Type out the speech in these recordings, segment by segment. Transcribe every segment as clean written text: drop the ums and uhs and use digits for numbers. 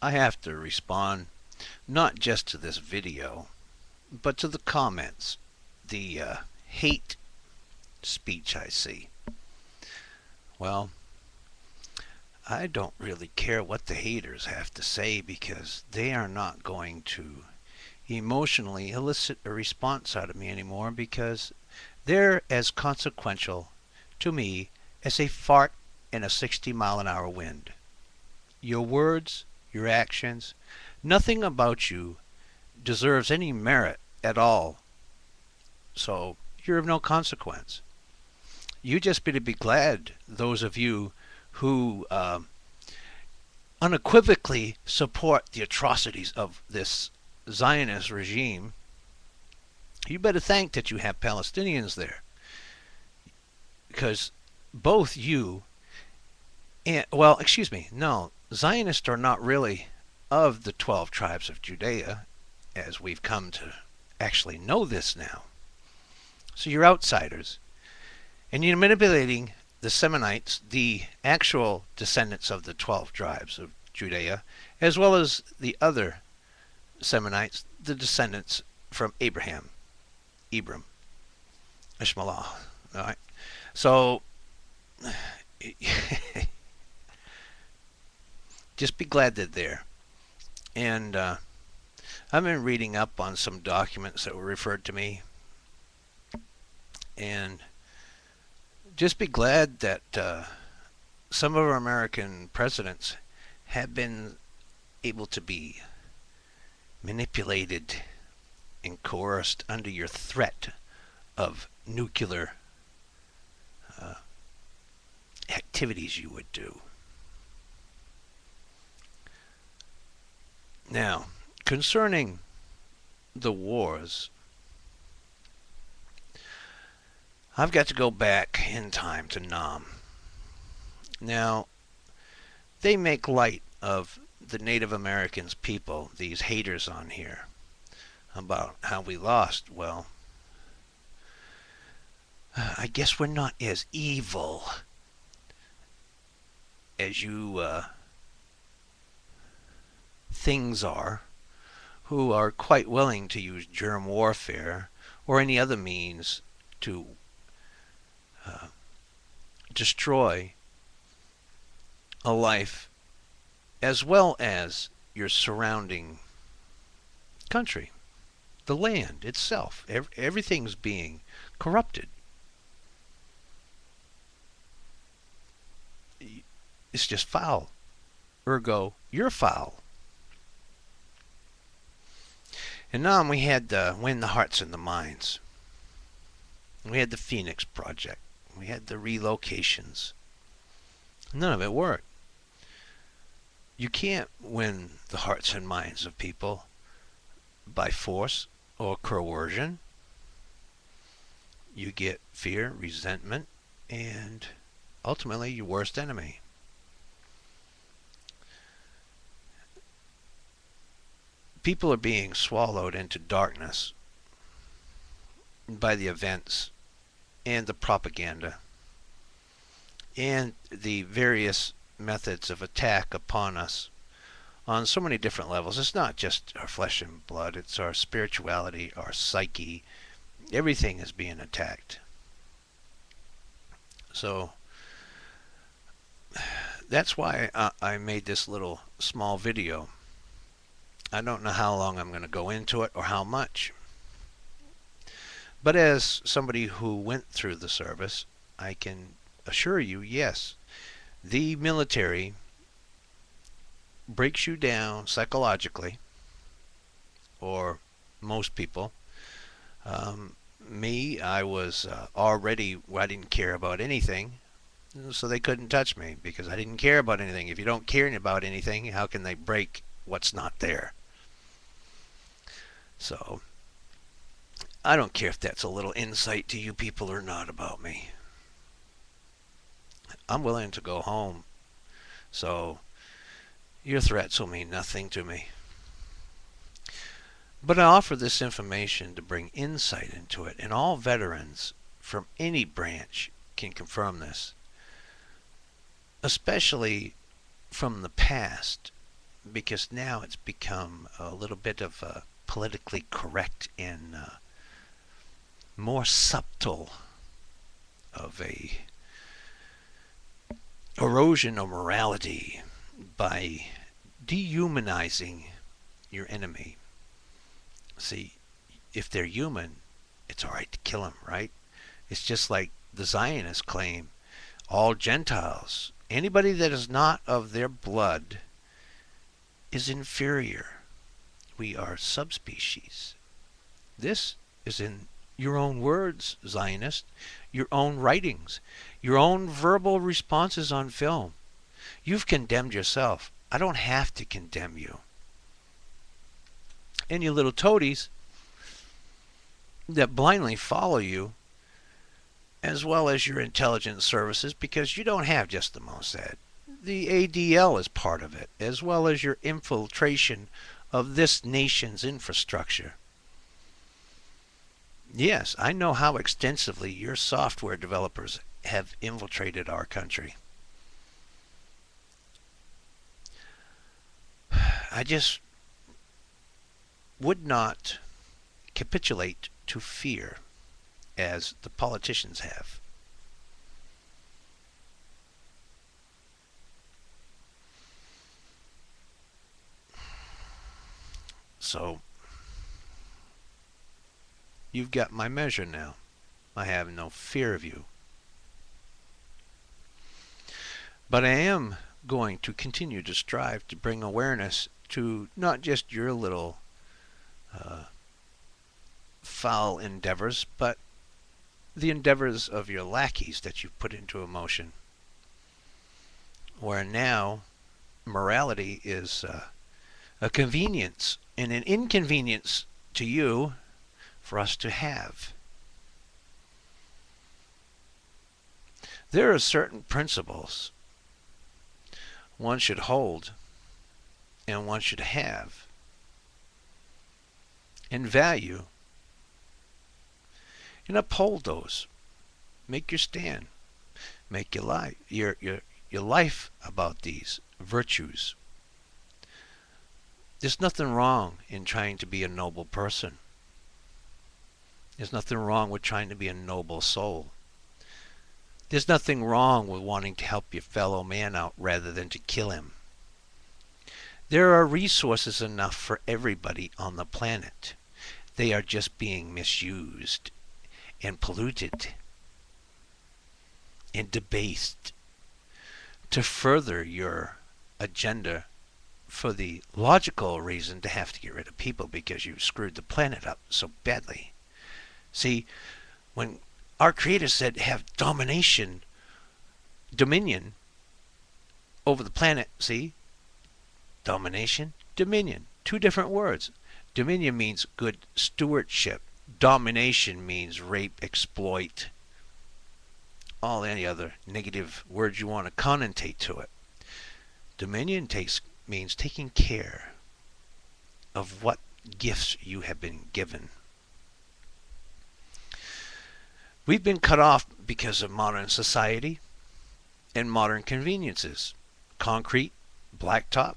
I have to respond not just to this video, but to the comments, the hate speech I see. Well, I don't really care what the haters have to say because they are not going to emotionally elicit a response out of me anymore because they're as consequential to me as a fart in a 60-mile-an-hour wind. Your words, your actions, nothing about you deserves any merit at all. So you're of no consequence. You just better be glad, those of you who unequivocally support the atrocities of this Zionist regime, you better thank that you have Palestinians there. Because both you and, well, excuse me, no, Zionists are not really of the 12 tribes of Judea, as we've come to actually know this now. So you're outsiders. And you're manipulating the Seminites, the actual descendants of the 12 tribes of Judea, as well as the other Seminites, the descendants from Abraham, Ishmael. All right. So just be glad they're there. And I've been reading up on some documents that were referred to me, and just be glad that some of our American presidents have been able to be manipulated and coerced under your threat of nuclear activities you would do. Now, concerning the wars, I've got to go back in time to Nam. Now, they make light of the Native Americans people, these haters on here, about how we lost. Well, I guess we're not as evil as you things are, who are quite willing to use germ warfare or any other means to destroy a life as well as your surrounding country, the land itself. Everything's being corrupted. It's just foul. Ergo, you're foul. And now we had Win the Hearts and the Minds. We had the Phoenix Project. We had the relocations. None of it worked. You can't win the hearts and minds of people by force or coercion. You get fear, resentment, and ultimately your worst enemy. People are being swallowed into darkness by the events and the propaganda and the various methods of attack upon us on so many different levels. It's not just our flesh and blood, it's our spirituality, our psyche. Everything is being attacked. So that's why I made this little small video. I don't know how long I'm going to go into it or how much. But as somebody who went through the service, I can assure you, yes, the military breaks you down psychologically, or most people. Me, I was already, I didn't care about anything, so they couldn't touch me because I didn't care about anything. If you don't care about anything, how can they break what's not there? So I don't care if that's a little insight to you people or not about me. I'm willing to go home. So your threats will mean nothing to me. But I offer this information to bring insight into it, and all veterans from any branch can confirm this, especially from the past, because now it's become a little bit of a politically correct and more subtle of a erosion of morality by dehumanizing your enemy. See, if they're human, it's all right to kill them, right? It's just like the Zionists claim all Gentiles, anybody that is not of their blood, is inferior. We are subspecies. This is in your own words, Zionist, your own writings, your own verbal responses on film. You've condemned yourself. I don't have to condemn you. And you little toadies that blindly follow you, as well as your intelligence services, because you don't have just the Mossad. The ADL is part of it, as well as your infiltration of this nation's infrastructure. Yes, I know how extensively your software developers have infiltrated our country. I just would not capitulate to fear as the politicians have. So, you've got my measure now. I have no fear of you. But I am going to continue to strive to bring awareness to not just your little foul endeavors, but the endeavors of your lackeys that you've put into emotion. Where now morality is a convenience and an inconvenience to you for us to have. There are certain principles one should hold and one should have and value and uphold those. Make your stand. Make your life about these virtues. There's nothing wrong in trying to be a noble person. There's nothing wrong with trying to be a noble soul. There's nothing wrong with wanting to help your fellow man out rather than to kill him. There are resources enough for everybody on the planet. They are just being misused and polluted and debased to further your agenda for the logical reason to have to get rid of people because you screwed the planet up so badly. See, when our Creator said have dominion over the planet, see? Domination, dominion, two different words. Dominion means good stewardship. Domination means rape, exploit, all any other negative words you want to connotate to it. Dominion means taking care of what gifts you have been given. We've been cut off because of modern society and modern conveniences. Concrete, blacktop.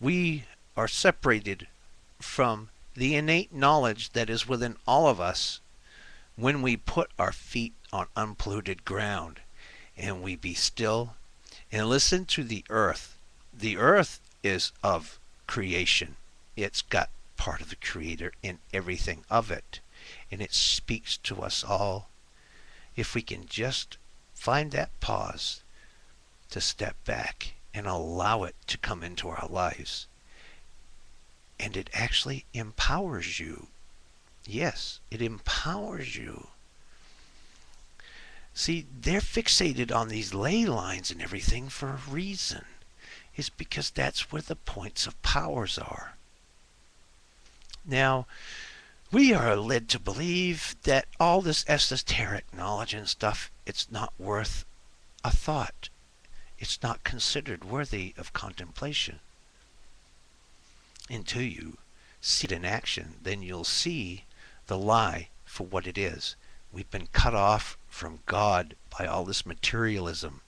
We are separated from the innate knowledge that is within all of us when we put our feet on unpolluted ground and we be still and listen to the earth. The earth is of creation. It's got part of the Creator in everything of it. And it speaks to us all if we can just find that pause to step back and allow it to come into our lives. And it actually empowers you. Yes, it empowers you. See, they're fixated on these ley lines and everything for a reason. It's because that's where the points of powers are. Now, we are led to believe that all this esoteric knowledge and stuff, it's not worth a thought. It's not considered worthy of contemplation. Until you see it in action, then you'll see the lie for what it is. We've been cut off from God by all this materialism.